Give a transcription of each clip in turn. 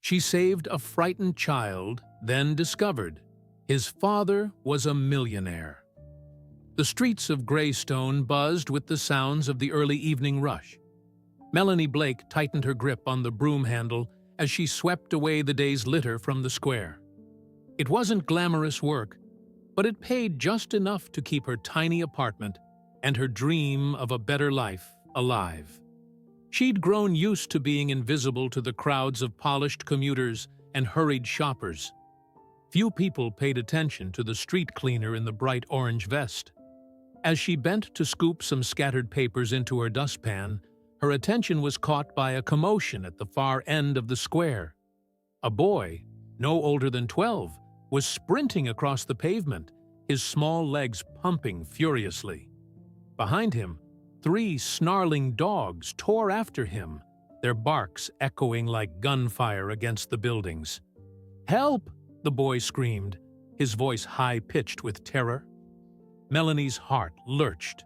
She saved a frightened child, then discovered his father was a millionaire. The streets of Greystone buzzed with the sounds of the early evening rush. Melanie Blake tightened her grip on the broom handle as she swept away the day's litter from the square. It wasn't glamorous work, but it paid just enough to keep her tiny apartment and her dream of a better life alive. She'd grown used to being invisible to the crowds of polished commuters and hurried shoppers. Few people paid attention to the street cleaner in the bright orange vest. As she bent to scoop some scattered papers into her dustpan, her attention was caught by a commotion at the far end of the square. A boy, no older than 12, was sprinting across the pavement, his small legs pumping furiously. Behind him, 3 snarling dogs tore after him, their barks echoing like gunfire against the buildings. "Help!" the boy screamed, his voice high-pitched with terror. Melanie's heart lurched.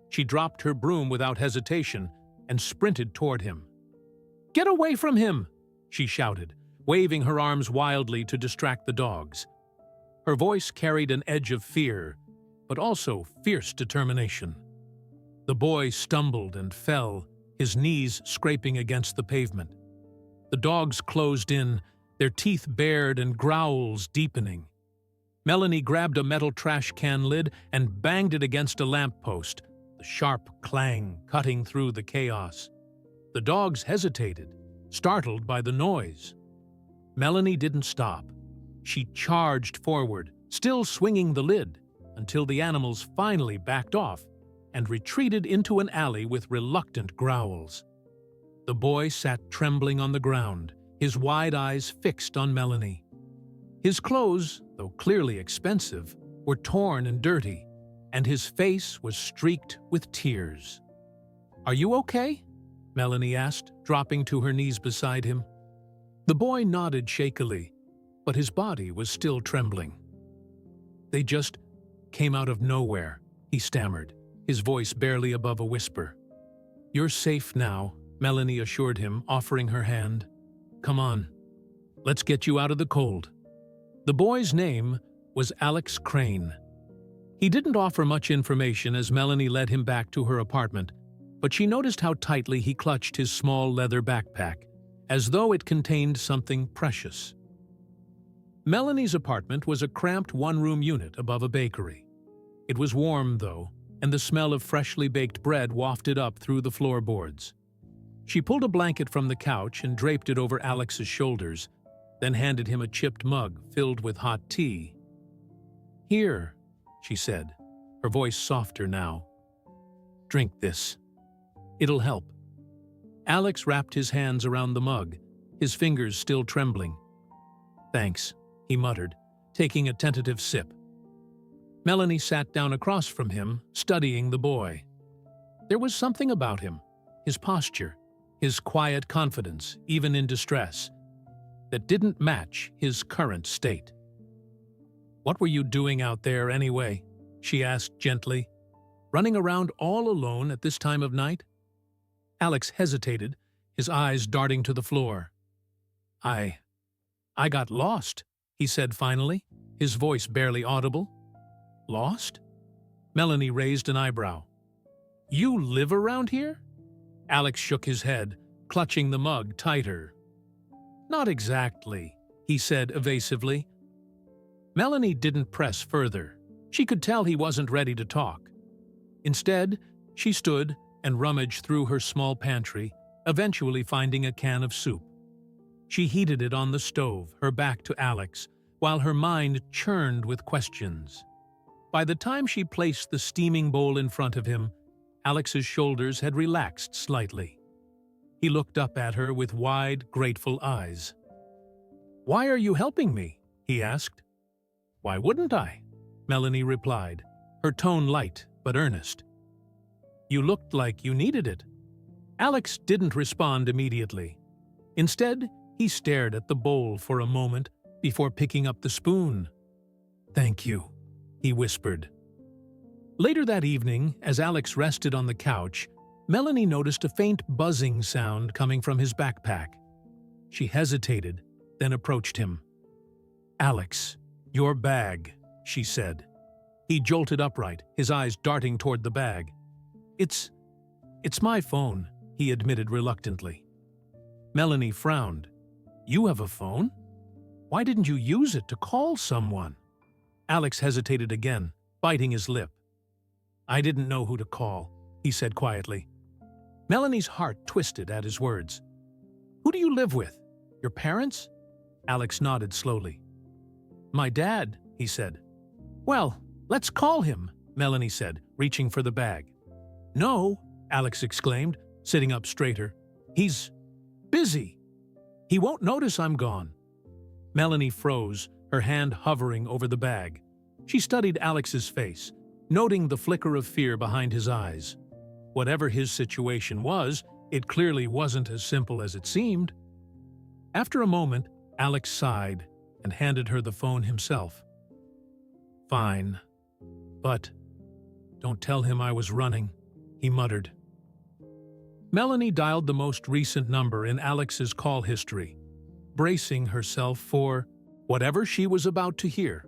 She dropped her broom without hesitation and sprinted toward him. "Get away from him!" she shouted, waving her arms wildly to distract the dogs. Her voice carried an edge of fear, but also fierce determination. The boy stumbled and fell, his knees scraping against the pavement. The dogs closed in, their teeth bared and growls deepening. Melanie grabbed a metal trash can lid and banged it against a lamppost, the sharp clang cutting through the chaos. The dogs hesitated, startled by the noise. Melanie didn't stop. She charged forward, still swinging the lid, until the animals finally backed off and retreated into an alley with reluctant growls. The boy sat trembling on the ground, his wide eyes fixed on Melanie. His clothes, though clearly expensive, were torn and dirty, and his face was streaked with tears. "Are you okay?" Melanie asked, dropping to her knees beside him. The boy nodded shakily, but his body was still trembling. "They just came out of nowhere," he stammered, his voice barely above a whisper. "You're safe now," Melanie assured him, offering her hand. "Come on, let's get you out of the cold." The boy's name was Alex Crane. He didn't offer much information as Melanie led him back to her apartment, but she noticed how tightly he clutched his small leather backpack, as though it contained something precious. Melanie's apartment was a cramped one-room unit above a bakery. It was warm, though, and the smell of freshly baked bread wafted up through the floorboards. She pulled a blanket from the couch and draped it over Alex's shoulders, then handed him a chipped mug filled with hot tea. "Here," she said, her voice softer now. "Drink this. It'll help." Alex wrapped his hands around the mug, his fingers still trembling. "Thanks," he muttered, taking a tentative sip. Melanie sat down across from him, studying the boy. There was something about him, his posture, his quiet confidence, even in distress, that didn't match his current state. "What were you doing out there anyway?" she asked gently. "Running around all alone at this time of night?" Alex hesitated, his eyes darting to the floor. I got lost," he said finally, his voice barely audible. "Lost?" Melanie raised an eyebrow. "You live around here?" Alex shook his head, clutching the mug tighter. "Not exactly," he said evasively. Melanie didn't press further. She could tell he wasn't ready to talk. Instead, she stood and rummaged through her small pantry, eventually finding a can of soup. She heated it on the stove, her back to Alex, while her mind churned with questions. By the time she placed the steaming bowl in front of him, Alex's shoulders had relaxed slightly. He looked up at her with wide, grateful eyes. "Why are you helping me?" he asked. "Why wouldn't I?" Melanie replied, her tone light but earnest. "You looked like you needed it." Alex didn't respond immediately. Instead, he stared at the bowl for a moment before picking up the spoon. "Thank you," he whispered. Later that evening, as Alex rested on the couch, Melanie noticed a faint buzzing sound coming from his backpack. She hesitated, then approached him. "Alex, your bag," she said. He jolted upright, his eyes darting toward the bag. It's my phone," he admitted reluctantly. Melanie frowned. "You have a phone? Why didn't you use it to call someone?" Alex hesitated again, biting his lip. "I didn't know who to call," he said quietly. Melanie's heart twisted at his words. "Who do you live with? Your parents?" Alex nodded slowly. "My dad," he said. "Well, let's call him," Melanie said, reaching for the bag. "No," Alex exclaimed, sitting up straighter. "He's busy. He won't notice I'm gone." Melanie froze, her hand hovering over the bag. She studied Alex's face, noting the flicker of fear behind his eyes. Whatever his situation was, it clearly wasn't as simple as it seemed. After a moment, Alex sighed and handed her the phone himself. "Fine. But don't tell him I was running," he muttered. Melanie dialed the most recent number in Alex's call history, bracing herself for whatever she was about to hear.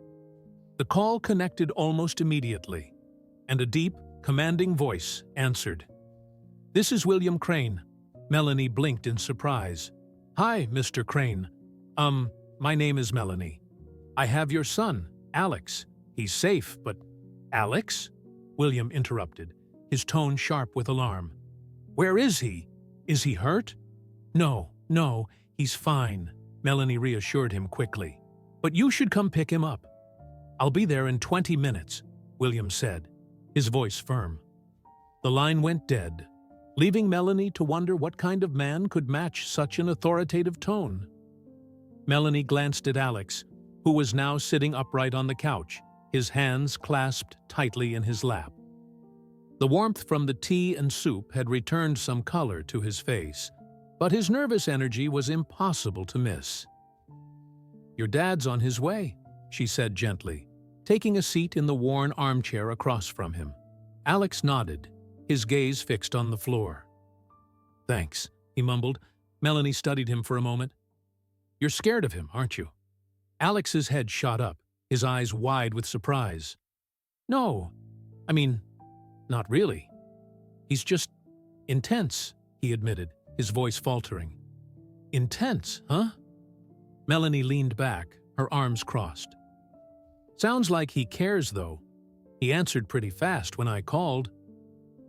The call connected almost immediately, and a deep, commanding voice answered. "This is William Crane." Melanie blinked in surprise. "Hi, Mr. Crane. My name is Melanie. I have your son, Alex. He's safe, but—" "Alex?" William interrupted, his tone sharp with alarm. "Where is he? Is he hurt?" No, he's fine," Melanie reassured him quickly. "But you should come pick him up." "I'll be there in 20 minutes, William said, his voice firm. The line went dead, leaving Melanie to wonder what kind of man could match such an authoritative tone. Melanie glanced at Alex, who was now sitting upright on the couch, his hands clasped tightly in his lap. The warmth from the tea and soup had returned some color to his face, but his nervous energy was impossible to miss. "Your dad's on his way," she said gently, taking a seat in the worn armchair across from him. Alex nodded, his gaze fixed on the floor. "Thanks," he mumbled. Melanie studied him for a moment. "You're scared of him, aren't you?" Alex's head shot up, his eyes wide with surprise. "No, not really. He's just intense," he admitted, his voice faltering. "Intense, huh?" Melanie leaned back, her arms crossed. "Sounds like he cares, though. He answered pretty fast when I called."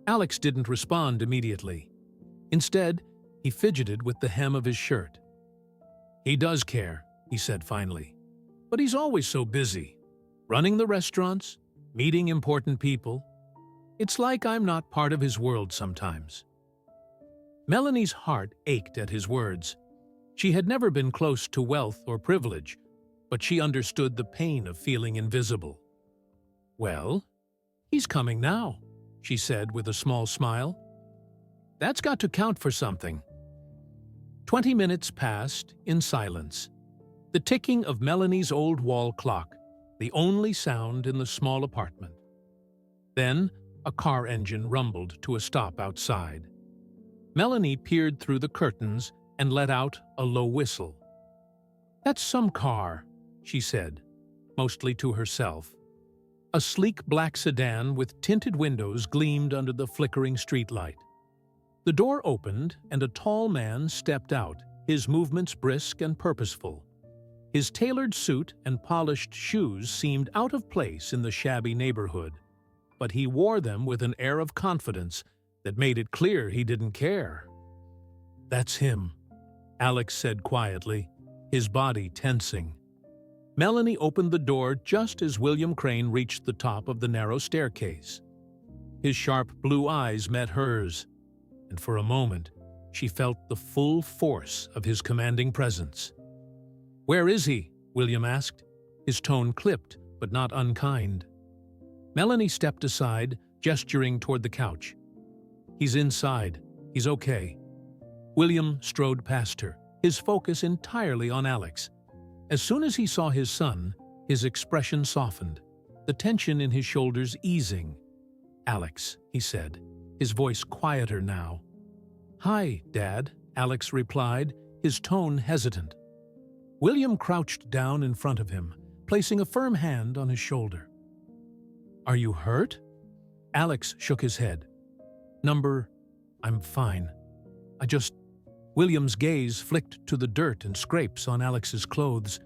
Alex didn't respond immediately. Instead, he fidgeted with the hem of his shirt. "He does care," he said finally. "But he's always so busy. Running the restaurants, meeting important people. It's like I'm not part of his world sometimes." Melanie's heart ached at his words. She had never been close to wealth or privilege, but she understood the pain of feeling invisible. "Well, he's coming now," she said with a small smile. "That's got to count for something." 20 minutes passed in silence. The ticking of Melanie's old wall clock, the only sound in the small apartment. Then, a car engine rumbled to a stop outside. Melanie peered through the curtains and let out a low whistle. "That's some car," she said, mostly to herself. A sleek black sedan with tinted windows gleamed under the flickering streetlight. The door opened and a tall man stepped out, his movements brisk and purposeful. His tailored suit and polished shoes seemed out of place in the shabby neighborhood, but he wore them with an air of confidence that made it clear he didn't care. "That's him," Alex said quietly, his body tensing. Melanie opened the door just as William Crane reached the top of the narrow staircase. His sharp blue eyes met hers, and for a moment she felt the full force of his commanding presence. "Where is he?" William asked, his tone clipped but not unkind. Melanie stepped aside, gesturing toward the couch. "He's inside. He's okay." William strode past her, his focus entirely on Alex. As soon as he saw his son, his expression softened, the tension in his shoulders easing. "Alex," he said, his voice quieter now. "Hi, Dad," Alex replied, his tone hesitant. William crouched down in front of him, placing a firm hand on his shoulder. "Are you hurt?" Alex shook his head. I'm fine. William's gaze flicked to the dirt and scrapes on Alex's clothes,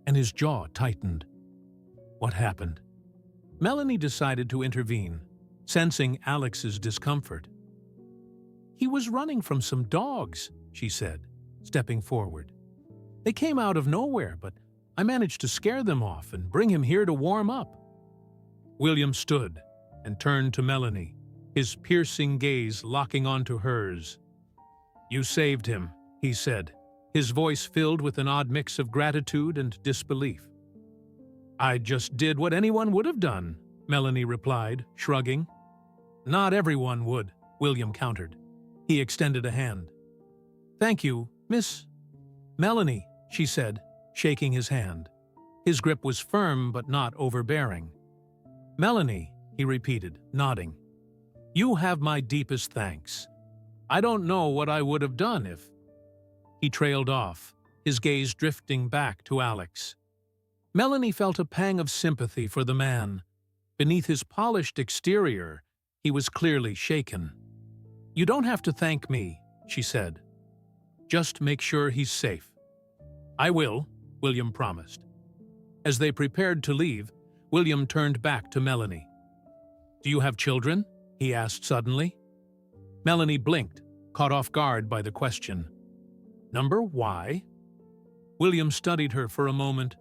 and his jaw tightened. What happened? Melanie decided to intervene, sensing Alex's discomfort. "He was running from some dogs," she said, stepping forward. "They came out of nowhere, but I managed to scare them off and bring him here to warm up." William stood and turned to Melanie, his piercing gaze locking onto hers. "You saved him," he said, his voice filled with an odd mix of gratitude and disbelief. "I just did what anyone would have done," Melanie replied, shrugging. "Not everyone would," William countered. He extended a hand. "Thank you, Miss Melanie," she said, shaking his hand. His grip was firm but not overbearing. "Melanie," he repeated, nodding. "You have my deepest thanks. I don't know what I would have done if—" He trailed off, his gaze drifting back to Alex. Melanie felt a pang of sympathy for the man. Beneath his polished exterior, he was clearly shaken. "You don't have to thank me," she said. "Just make sure he's safe." "I will," William promised. As they prepared to leave, William turned back to Melanie. "Do you have children?" he asked suddenly. Melanie blinked, caught off guard by the question. Why?" William studied her for a moment.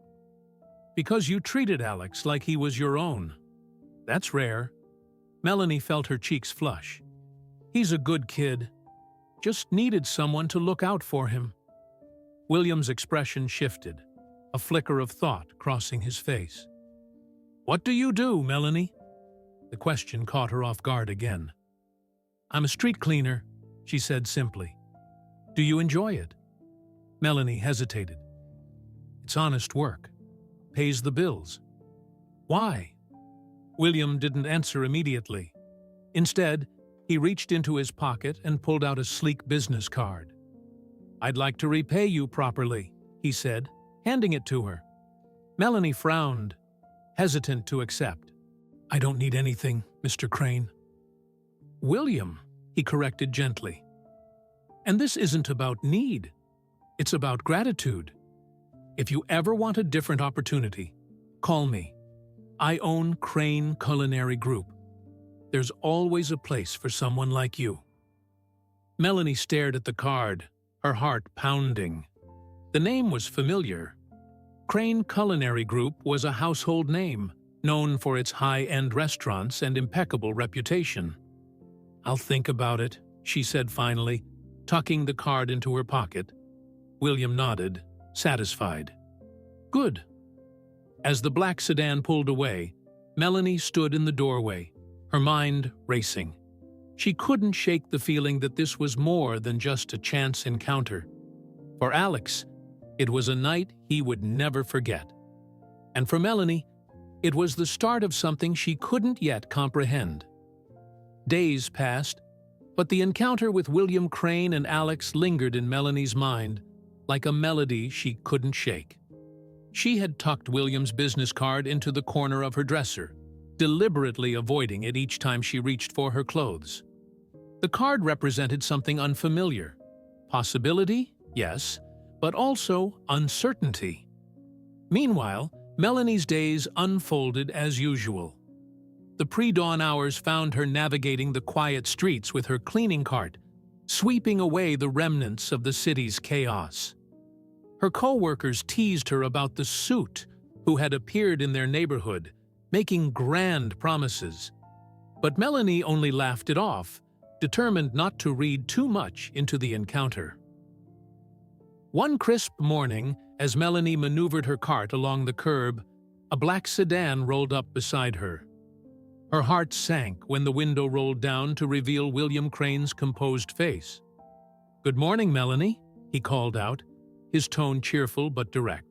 "Because you treated Alex like he was your own. That's rare." Melanie felt her cheeks flush. "He's a good kid. Just needed someone to look out for him." William's expression shifted, a flicker of thought crossing his face. "What do you do, Melanie?" The question caught her off guard again. "I'm a street cleaner," she said simply. "Do you enjoy it?" Melanie hesitated. "It's honest work. Pays the bills." "Why?" William didn't answer immediately. Instead, he reached into his pocket and pulled out a sleek business card. "I'd like to repay you properly," he said, handing it to her. Melanie frowned, hesitant to accept. "I don't need anything, Mr. Crane." "William," he corrected gently. "And this isn't about need. It's about gratitude. If you ever want a different opportunity, call me. I own Crane Culinary Group. There's always a place for someone like you." Melanie stared at the card, her heart pounding. The name was familiar. Crane Culinary Group was a household name, known for its high-end restaurants and impeccable reputation. "I'll think about it," she said finally, tucking the card into her pocket. William nodded, satisfied. "Good." As the black sedan pulled away, Melanie stood in the doorway, her mind racing. She couldn't shake the feeling that this was more than just a chance encounter. For Alex, it was a night he would never forget. And for Melanie, it was the start of something she couldn't yet comprehend. Days passed, but the encounter with William Crane and Alex lingered in Melanie's mind, like a melody she couldn't shake. She had tucked William's business card into the corner of her dresser, deliberately avoiding it each time she reached for her clothes. The card represented something unfamiliar. Possibility, yes, but also uncertainty. Meanwhile, Melanie's days unfolded as usual. The pre-dawn hours found her navigating the quiet streets with her cleaning cart, sweeping away the remnants of the city's chaos. Her co-workers teased her about the suit who had appeared in their neighborhood, making grand promises. But Melanie only laughed it off, determined not to read too much into the encounter. One crisp morning, as Melanie maneuvered her cart along the curb, a black sedan rolled up beside her. Her heart sank when the window rolled down to reveal William Crane's composed face. "Good morning, Melanie," he called out, his tone cheerful but direct.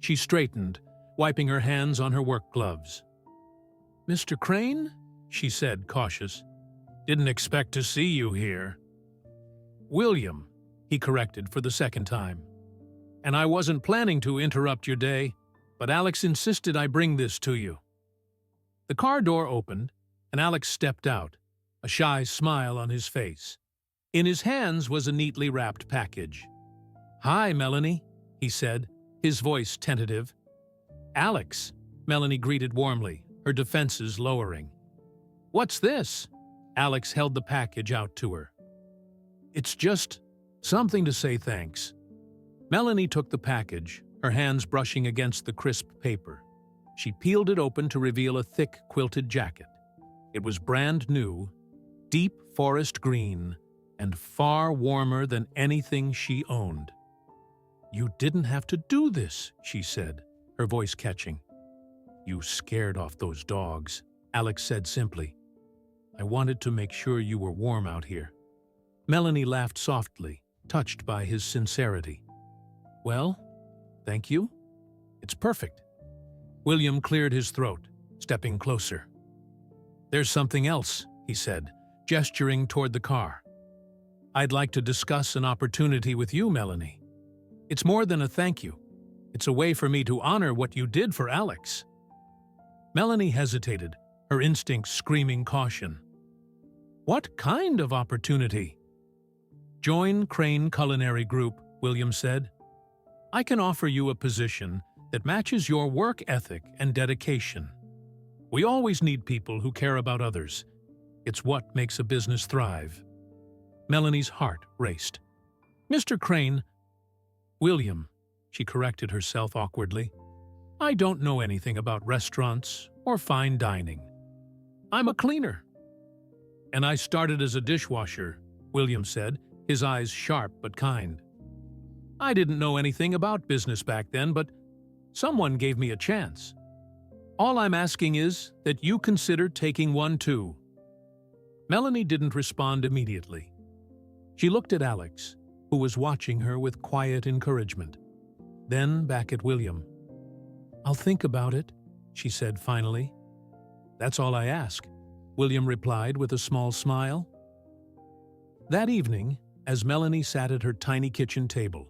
She straightened, wiping her hands on her work gloves. "Mr. Crane?" she said, cautious. "Didn't expect to see you here." "William," he corrected for the second time. and I wasn't planning to interrupt your day, but Alex insisted I bring this to you. The car door opened, and Alex stepped out, a shy smile on his face. In his hands was a neatly wrapped package. "Hi, Melanie," he said, his voice tentative. "Alex," Melanie greeted warmly, her defenses lowering. "What's this?" Alex held the package out to her. "It's just something to say thanks." Melanie took the package, her hands brushing against the crisp paper. She peeled it open to reveal a thick, quilted jacket. It was brand new, deep forest green, and far warmer than anything she owned. "You didn't have to do this," she said, her voice catching. "You scared off those dogs," Alex said simply. "I wanted to make sure you were warm out here." Melanie laughed softly, touched by his sincerity. "Well, thank you. It's perfect." William cleared his throat, stepping closer. "There's something else," he said, gesturing toward the car. "I'd like to discuss an opportunity with you, Melanie. It's more than a thank you. It's a way for me to honor what you did for Alex." Melanie hesitated, her instincts screaming caution. "What kind of opportunity?" "Join Crane Culinary Group," William said. "I can offer you a position that matches your work ethic and dedication. We always need people who care about others. It's what makes a business thrive." Melanie's heart raced. "Mr. Crane—" "William," she corrected herself awkwardly. "I don't know anything about restaurants or fine dining. I'm a cleaner." "And I started as a dishwasher," William said, his eyes sharp but kind. "I didn't know anything about business back then, but someone gave me a chance. All I'm asking is that you consider taking one too." Melanie didn't respond immediately. She looked at Alex, who was watching her with quiet encouragement. Then back at William. "I'll think about it," she said finally. "That's all I ask," William replied with a small smile. That evening, as Melanie sat at her tiny kitchen table,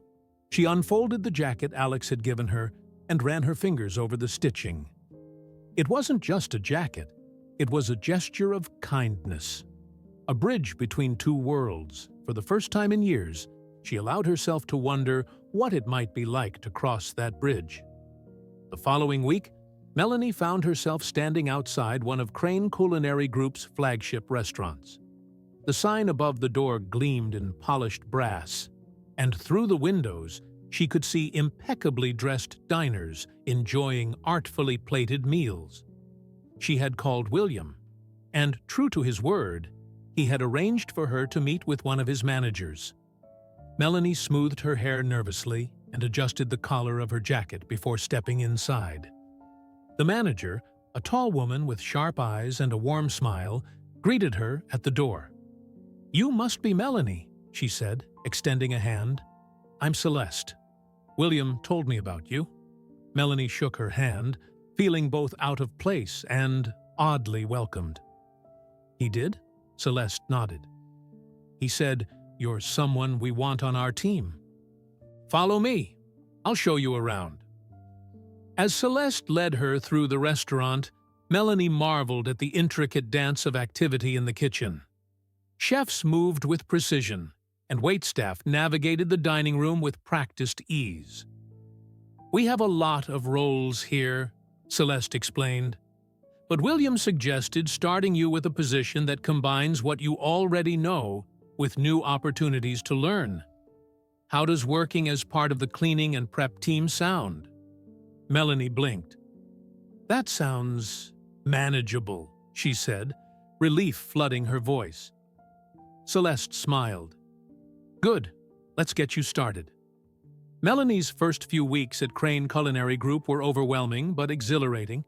she unfolded the jacket Alex had given her and ran her fingers over the stitching. It wasn't just a jacket, it was a gesture of kindness. A bridge between two worlds. For the first time in years, she allowed herself to wonder what it might be like to cross that bridge. The following week, Melanie found herself standing outside one of Crane Culinary Group's flagship restaurants. The sign above the door gleamed in polished brass, and through the windows, she could see impeccably dressed diners enjoying artfully plated meals. She had called William, and, true to his word, he had arranged for her to meet with one of his managers. Melanie smoothed her hair nervously and adjusted the collar of her jacket before stepping inside. The manager, a tall woman with sharp eyes and a warm smile, greeted her at the door. "You must be Melanie," she said, extending a hand. "I'm Celeste. William told me about you." Melanie shook her hand, feeling both out of place and oddly welcomed. "He did?" Celeste nodded. "He said, 'You're someone we want on our team.' Follow me. I'll show you around." As Celeste led her through the restaurant, Melanie marveled at the intricate dance of activity in the kitchen. Chefs moved with precision, and waitstaff navigated the dining room with practiced ease. "We have a lot of roles here," Celeste explained. "But William suggested starting you with a position that combines what you already know with new opportunities to learn. How does working as part of the cleaning and prep team sound?" Melanie blinked. "That sounds manageable," she said, relief flooding her voice. Celeste smiled. "Good. Let's get you started." Melanie's first few weeks at Crane Culinary Group were overwhelming but exhilarating.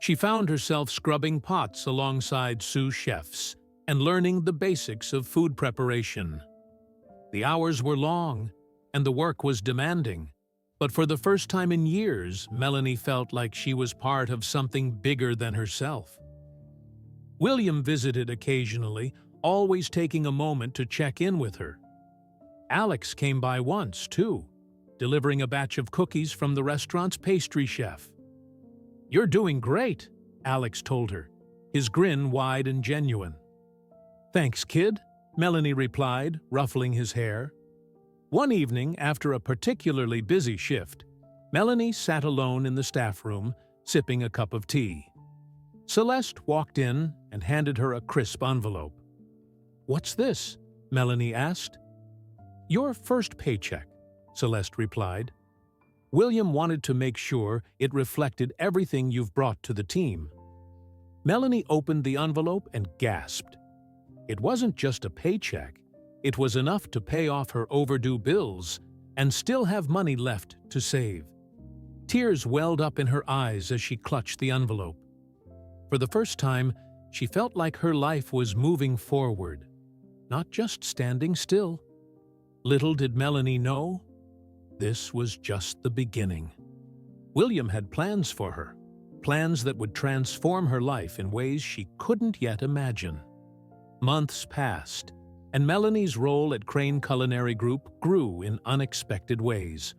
She found herself scrubbing pots alongside sous chefs and learning the basics of food preparation. The hours were long, and the work was demanding, but for the first time in years, Melanie felt like she was part of something bigger than herself. William visited occasionally, always taking a moment to check in with her. Alex came by once, too, delivering a batch of cookies from the restaurant's pastry chef. "You're doing great," Alex told her, his grin wide and genuine. "Thanks, kid," Melanie replied, ruffling his hair. One evening, after a particularly busy shift, Melanie sat alone in the staff room, sipping a cup of tea. Celeste walked in and handed her a crisp envelope. "What's this?" Melanie asked. "Your first paycheck," Celeste replied. "William wanted to make sure it reflected everything you've brought to the team." Melanie opened the envelope and gasped. It wasn't just a paycheck. It was enough to pay off her overdue bills and still have money left to save. Tears welled up in her eyes as she clutched the envelope. For the first time, she felt like her life was moving forward, not just standing still. Little did Melanie know, this was just the beginning. William had plans for her, plans that would transform her life in ways she couldn't yet imagine. Months passed, and Melanie's role at Crane Culinary Group grew in unexpected ways.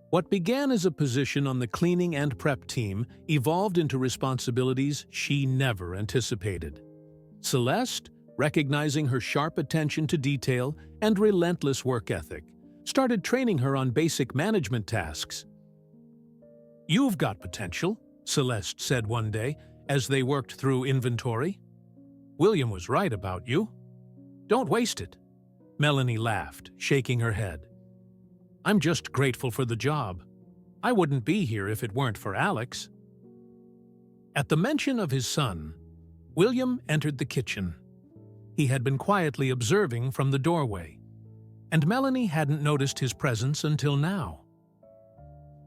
What began as a position on the cleaning and prep team evolved into responsibilities she never anticipated. Celeste, recognizing her sharp attention to detail and relentless work ethic, started training her on basic management tasks. "You've got potential," Celeste said one day as they worked through inventory. "William was right about you. Don't waste it." Melanie laughed, shaking her head. "I'm just grateful for the job. I wouldn't be here if it weren't for Alex." At the mention of his son, William entered the kitchen. He had been quietly observing from the doorway, and Melanie hadn't noticed his presence until now.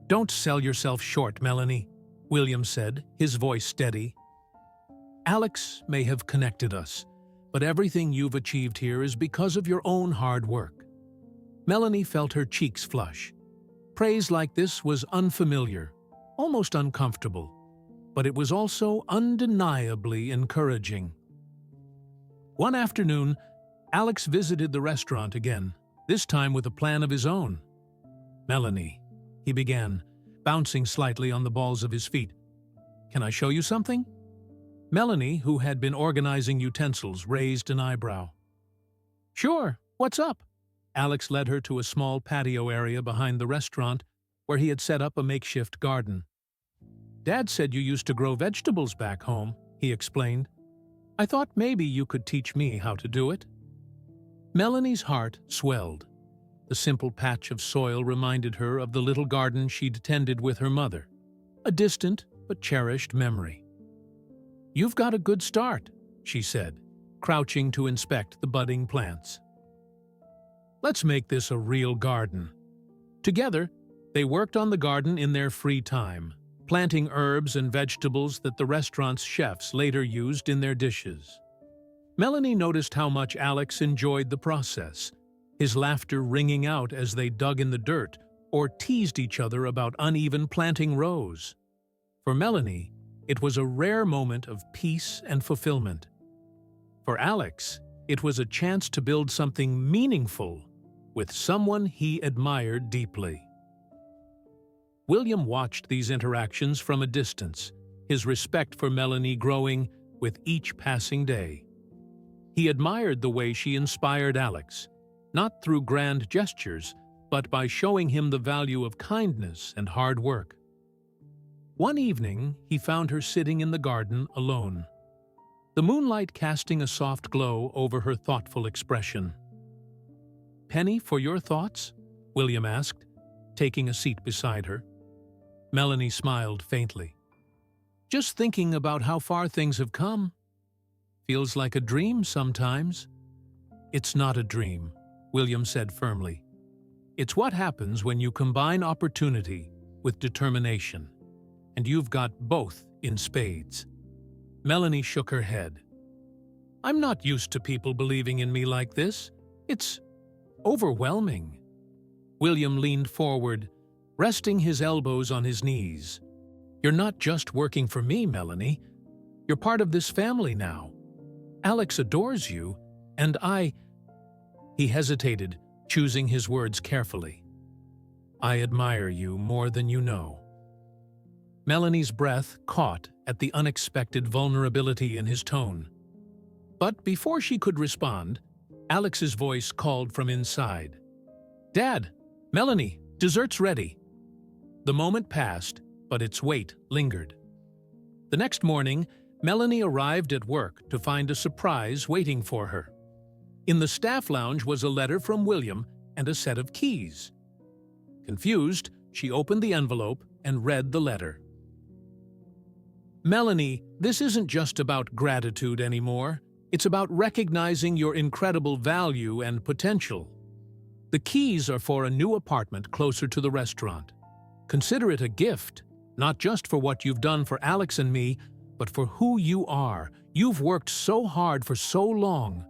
"Don't sell yourself short, Melanie," William said, his voice steady. "Alex may have connected us, but everything you've achieved here is because of your own hard work." Melanie felt her cheeks flush. Praise like this was unfamiliar, almost uncomfortable, but it was also undeniably encouraging. One afternoon, Alex visited the restaurant again, this time with a plan of his own. "Melanie," he began, bouncing slightly on the balls of his feet. "Can I show you something?" Melanie, who had been organizing utensils, raised an eyebrow. "Sure, what's up?" Alex led her to a small patio area behind the restaurant where he had set up a makeshift garden. "Dad said you used to grow vegetables back home," he explained. "I thought maybe you could teach me how to do it." Melanie's heart swelled. The simple patch of soil reminded her of the little garden she'd tended with her mother, a distant but cherished memory. "You've got a good start," she said, crouching to inspect the budding plants. "Let's make this a real garden." Together, they worked on the garden in their free time, planting herbs and vegetables that the restaurant's chefs later used in their dishes. Melanie noticed how much Alex enjoyed the process, his laughter ringing out as they dug in the dirt or teased each other about uneven planting rows. For Melanie, it was a rare moment of peace and fulfillment. For Alex, it was a chance to build something meaningful with someone he admired deeply. William watched these interactions from a distance, his respect for Melanie growing with each passing day. He admired the way she inspired Alex, not through grand gestures, but by showing him the value of kindness and hard work. One evening, he found her sitting in the garden alone, the moonlight casting a soft glow over her thoughtful expression. "Penny for your thoughts?" William asked, taking a seat beside her. Melanie smiled faintly. "Just thinking about how far things have come. Feels like a dream sometimes." "It's not a dream," William said firmly. "It's what happens when you combine opportunity with determination, and you've got both in spades." Melanie shook her head. "I'm not used to people believing in me like this. It's overwhelming." William leaned forward, resting his elbows on his knees. "You're not just working for me, Melanie. You're part of this family now. Alex adores you, and I—" He hesitated, choosing his words carefully. I admire you more than you know." Melanie's breath caught at the unexpected vulnerability in his tone. But before she could respond, Alex's voice called from inside. "Dad! Melanie! Dessert's ready!" The moment passed, but its weight lingered. The next morning, Melanie arrived at work to find a surprise waiting for her. In the staff lounge was a letter from William and a set of keys. Confused, she opened the envelope and read the letter. "Melanie, this isn't just about gratitude anymore. It's about recognizing your incredible value and potential. The keys are for a new apartment closer to the restaurant. Consider it a gift, not just for what you've done for Alex and me, but for who you are. You've worked so hard for so long.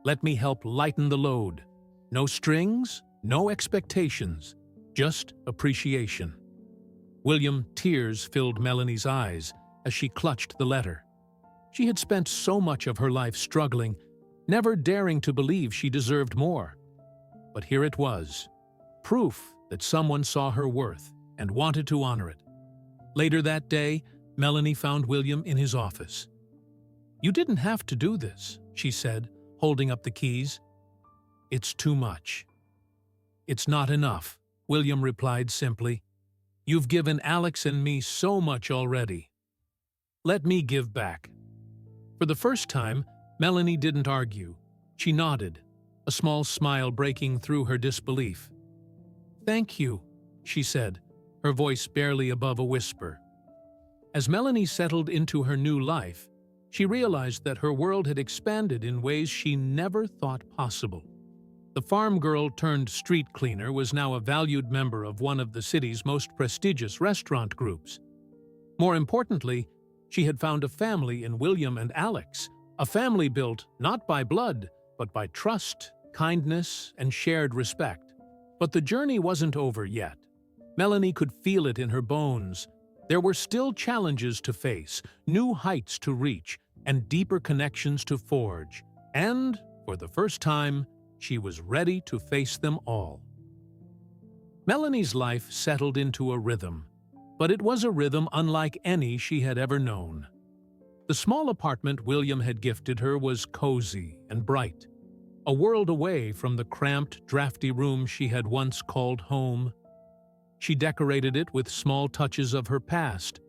Let me help lighten the load. No strings, no expectations, just appreciation." William, tears filled Melanie's eyes as she clutched the letter. She had spent so much of her life struggling, never daring to believe she deserved more. But here it was, proof that someone saw her worth and wanted to honor it. Later that day, Melanie found William in his office. "You didn't have to do this," she said, holding up the keys. "It's too much." "It's not enough," William replied simply. "You've given Alex and me so much already. Let me give back." For the first time, Melanie didn't argue. She nodded, a small smile breaking through her disbelief. "Thank you," she said, her voice barely above a whisper. As Melanie settled into her new life, she realized that her world had expanded in ways she never thought possible. The farm girl turned street cleaner was now a valued member of one of the city's most prestigious restaurant groups. More importantly, she had found a family in William and Alex, a family built not by blood, but by trust, kindness, and shared respect. But the journey wasn't over yet. Melanie could feel it in her bones. There were still challenges to face, new heights to reach, and deeper connections to forge. And, for the first time, she was ready to face them all. Melanie's life settled into a rhythm, but it was a rhythm unlike any she had ever known. The small apartment William had gifted her was cozy and bright, a world away from the cramped, drafty room she had once called home. She decorated it with small touches of her past,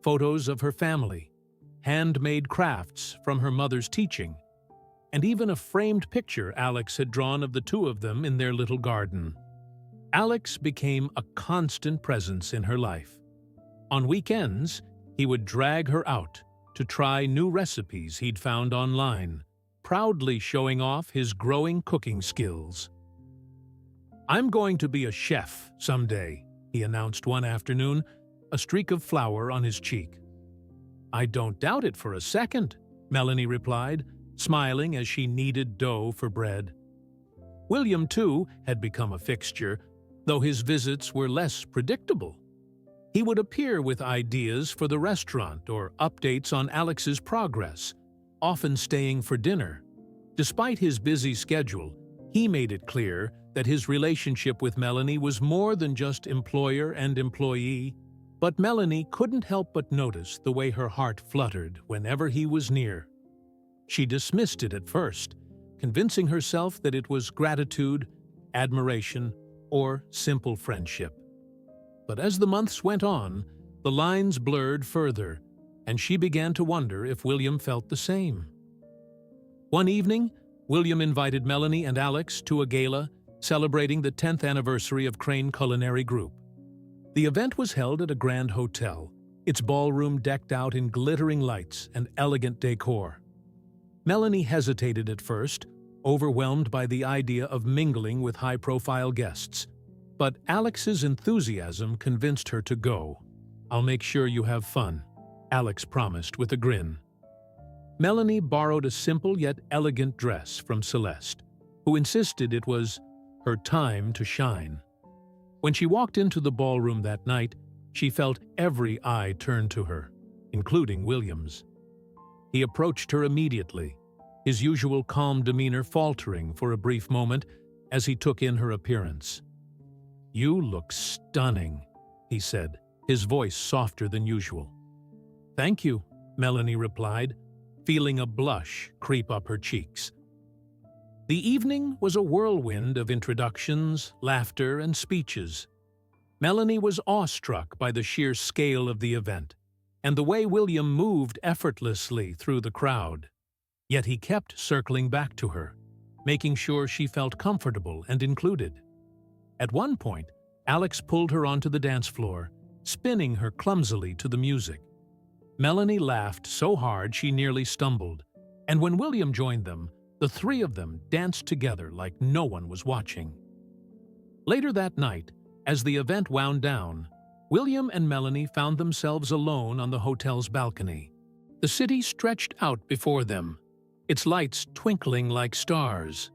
photos of her family, handmade crafts from her mother's teaching, and even a framed picture Alex had drawn of the two of them in their little garden. Alex became a constant presence in her life. On weekends, he would drag her out to try new recipes he'd found online, proudly showing off his growing cooking skills. "I'm going to be a chef someday," he announced one afternoon, a streak of flour on his cheek. "I don't doubt it for a second," Melanie replied, smiling as she kneaded dough for bread. William, too, had become a fixture, though his visits were less predictable. He would appear with ideas for the restaurant or updates on Alex's progress, often staying for dinner. Despite his busy schedule, he made it clear that his relationship with Melanie was more than just employer and employee, but Melanie couldn't help but notice the way her heart fluttered whenever he was near. She dismissed it at first, convincing herself that it was gratitude, admiration, or simple friendship. But as the months went on, the lines blurred further, and she began to wonder if William felt the same. One evening, William invited Melanie and Alex to a gala celebrating the 10th anniversary of Crane Culinary Group. The event was held at a grand hotel, its ballroom decked out in glittering lights and elegant decor. Melanie hesitated at first, overwhelmed by the idea of mingling with high-profile guests. But Alex's enthusiasm convinced her to go. "I'll make sure you have fun," Alex promised with a grin. Melanie borrowed a simple yet elegant dress from Celeste, who insisted it was her time to shine. When she walked into the ballroom that night, she felt every eye turn to her, including William's. He approached her immediately, his usual calm demeanor faltering for a brief moment as he took in her appearance. "You look stunning," he said, his voice softer than usual. "Thank you," Melanie replied, feeling a blush creep up her cheeks. The evening was a whirlwind of introductions, laughter, and speeches. Melanie was awestruck by the sheer scale of the event and the way William moved effortlessly through the crowd. Yet he kept circling back to her, making sure she felt comfortable and included. At one point, Alex pulled her onto the dance floor, spinning her clumsily to the music. Melanie laughed so hard she nearly stumbled, and when William joined them, the three of them danced together like no one was watching. Later that night, as the event wound down, William and Melanie found themselves alone on the hotel's balcony. The city stretched out before them, its lights twinkling like stars.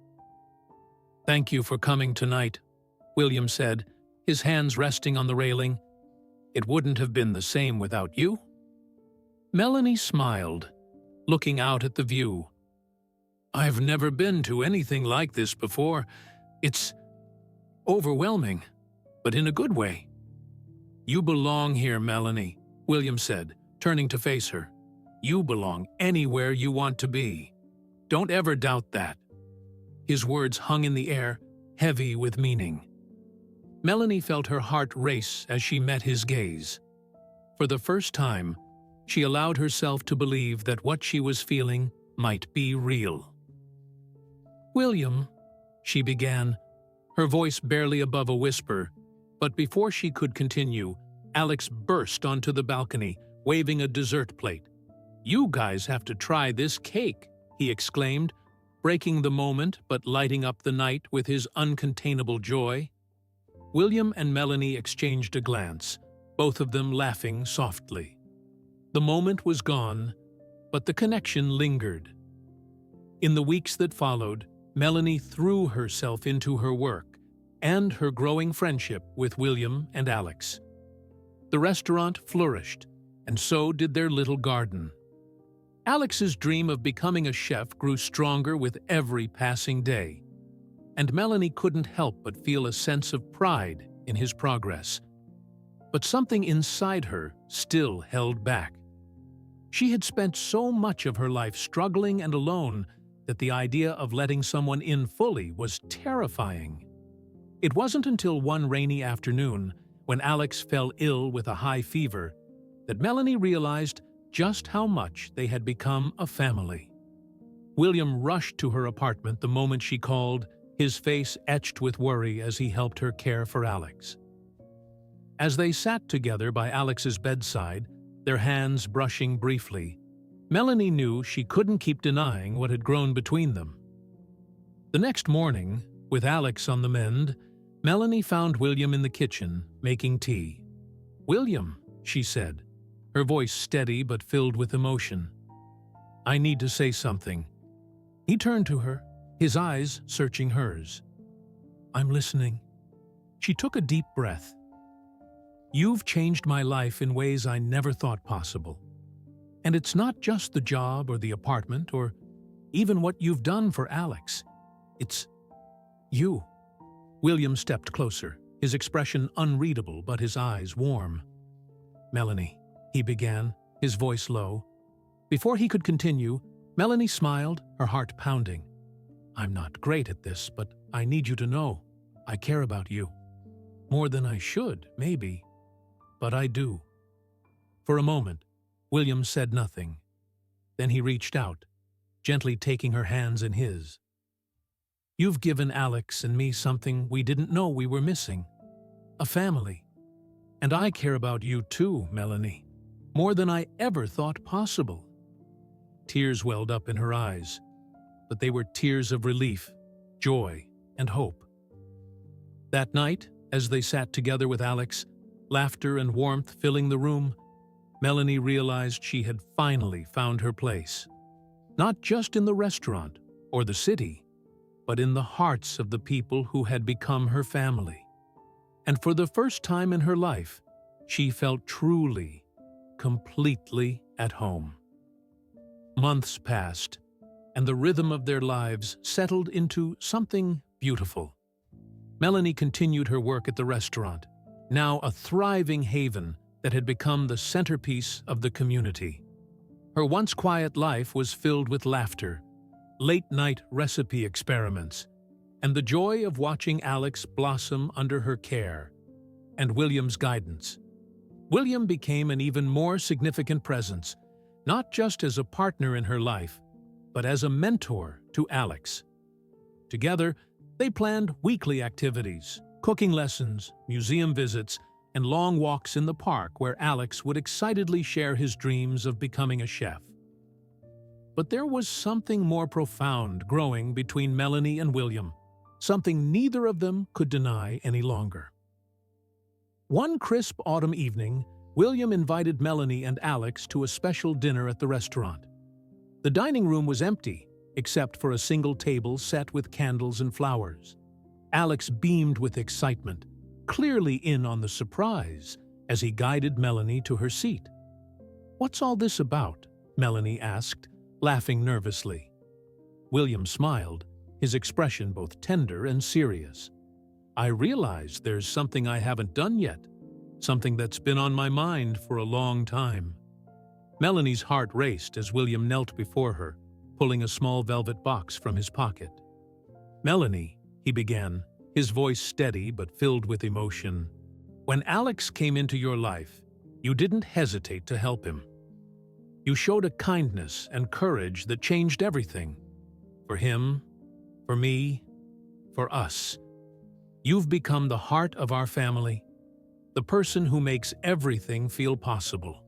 "Thank you for coming tonight," William said, his hands resting on the railing. "It wouldn't have been the same without you." Melanie smiled, looking out at the view. "I've never been to anything like this before. It's overwhelming, but in a good way." "You belong here, Melanie," William said, turning to face her. "You belong anywhere you want to be. Don't ever doubt that." His words hung in the air, heavy with meaning. Melanie felt her heart race as she met his gaze. For the first time, she allowed herself to believe that what she was feeling might be real. "William," she began, her voice barely above a whisper, but before she could continue, Alex burst onto the balcony, waving a dessert plate. "You guys have to try this cake," he exclaimed, breaking the moment but lighting up the night with his uncontainable joy. William and Melanie exchanged a glance, both of them laughing softly. The moment was gone, but the connection lingered. In the weeks that followed, Melanie threw herself into her work and her growing friendship with William and Alex. The restaurant flourished, and so did their little garden. Alex's dream of becoming a chef grew stronger with every passing day, and Melanie couldn't help but feel a sense of pride in his progress. But something inside her still held back. She had spent so much of her life struggling and alone that the idea of letting someone in fully was terrifying. It wasn't until one rainy afternoon, when Alex fell ill with a high fever, that Melanie realized just how much they had become a family. William rushed to her apartment the moment she called, his face etched with worry as he helped her care for Alex. As they sat together by Alex's bedside, their hands brushing briefly, Melanie knew she couldn't keep denying what had grown between them. The next morning, with Alex on the mend, Melanie found William in the kitchen, making tea. "William," she said, her voice steady but filled with emotion. "I need to say something." He turned to her, his eyes searching hers. "I'm listening." She took a deep breath. "You've changed my life in ways I never thought possible. And it's not just the job or the apartment or even what you've done for Alex. It's you." William stepped closer, his expression unreadable but his eyes warm. "Melanie," he began, his voice low. Before he could continue, Melanie smiled, her heart pounding. "I'm not great at this, but I need you to know I care about you. More than I should, maybe, but I do." For a moment, William said nothing. Then he reached out, gently taking her hands in his. "You've given Alex and me something we didn't know we were missing. A family. And I care about you too, Melanie. More than I ever thought possible." Tears welled up in her eyes, but they were tears of relief, joy, and hope. That night, as they sat together with Alex, laughter and warmth filling the room, Melanie realized she had finally found her place. Not just in the restaurant or the city, but in the hearts of the people who had become her family. And for the first time in her life, she felt truly, completely at home. Months passed, and the rhythm of their lives settled into something beautiful. Melanie continued her work at the restaurant, now a thriving haven that had become the centerpiece of the community. Her once quiet life was filled with laughter, late-night recipe experiments, and the joy of watching Alex blossom under her care and William's guidance. William became an even more significant presence, not just as a partner in her life, but as a mentor to Alex. Together, they planned weekly activities, cooking lessons, museum visits, and long walks in the park where Alex would excitedly share his dreams of becoming a chef. But there was something more profound growing between Melanie and William, something neither of them could deny any longer. One crisp autumn evening, William invited Melanie and Alex to a special dinner at the restaurant. The dining room was empty, except for a single table set with candles and flowers. Alex beamed with excitement, clearly in on the surprise, as he guided Melanie to her seat. "What's all this about?" Melanie asked, laughing nervously. William smiled, his expression both tender and serious. "I realize there's something I haven't done yet, something that's been on my mind for a long time." Melanie's heart raced as William knelt before her, pulling a small velvet box from his pocket. "Melanie," he began, his voice steady but filled with emotion, "when Alex came into your life, you didn't hesitate to help him. You showed a kindness and courage that changed everything. For him, for me, for us. You've become the heart of our family, the person who makes everything feel possible."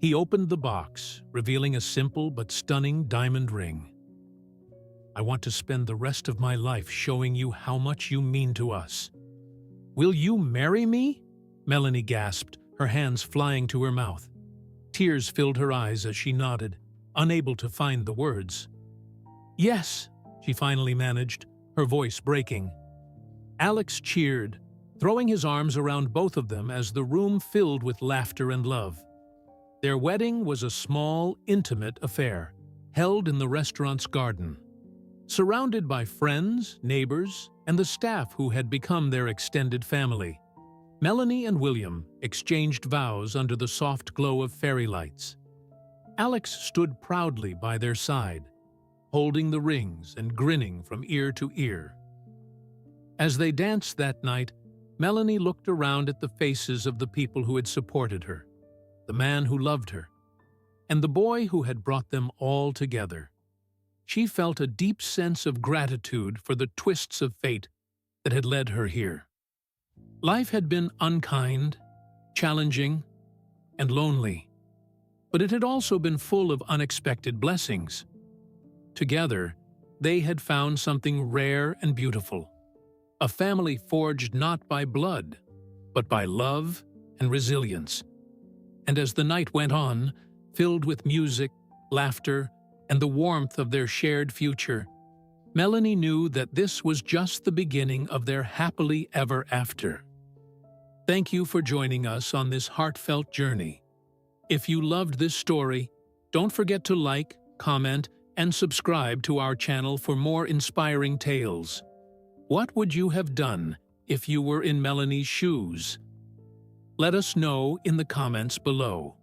He opened the box, revealing a simple but stunning diamond ring. "I want to spend the rest of my life showing you how much you mean to us. Will you marry me?" Melanie gasped, her hands flying to her mouth. Tears filled her eyes as she nodded, unable to find the words. "Yes," she finally managed, her voice breaking. Alex cheered, throwing his arms around both of them as the room filled with laughter and love. Their wedding was a small, intimate affair, held in the restaurant's garden. Surrounded by friends, neighbors, and the staff who had become their extended family, Melanie and William exchanged vows under the soft glow of fairy lights. Alex stood proudly by their side, holding the rings and grinning from ear to ear. As they danced that night, Melanie looked around at the faces of the people who had supported her, the man who loved her, and the boy who had brought them all together. She felt a deep sense of gratitude for the twists of fate that had led her here. Life had been unkind, challenging, and lonely, but it had also been full of unexpected blessings. Together, they had found something rare and beautiful, a family forged not by blood, but by love and resilience. And as the night went on, filled with music, laughter, and the warmth of their shared future, Melanie knew that this was just the beginning of their happily ever after. Thank you for joining us on this heartfelt journey. If you loved this story, don't forget to like, comment, and subscribe to our channel for more inspiring tales. What would you have done if you were in Melanie's shoes? Let us know in the comments below.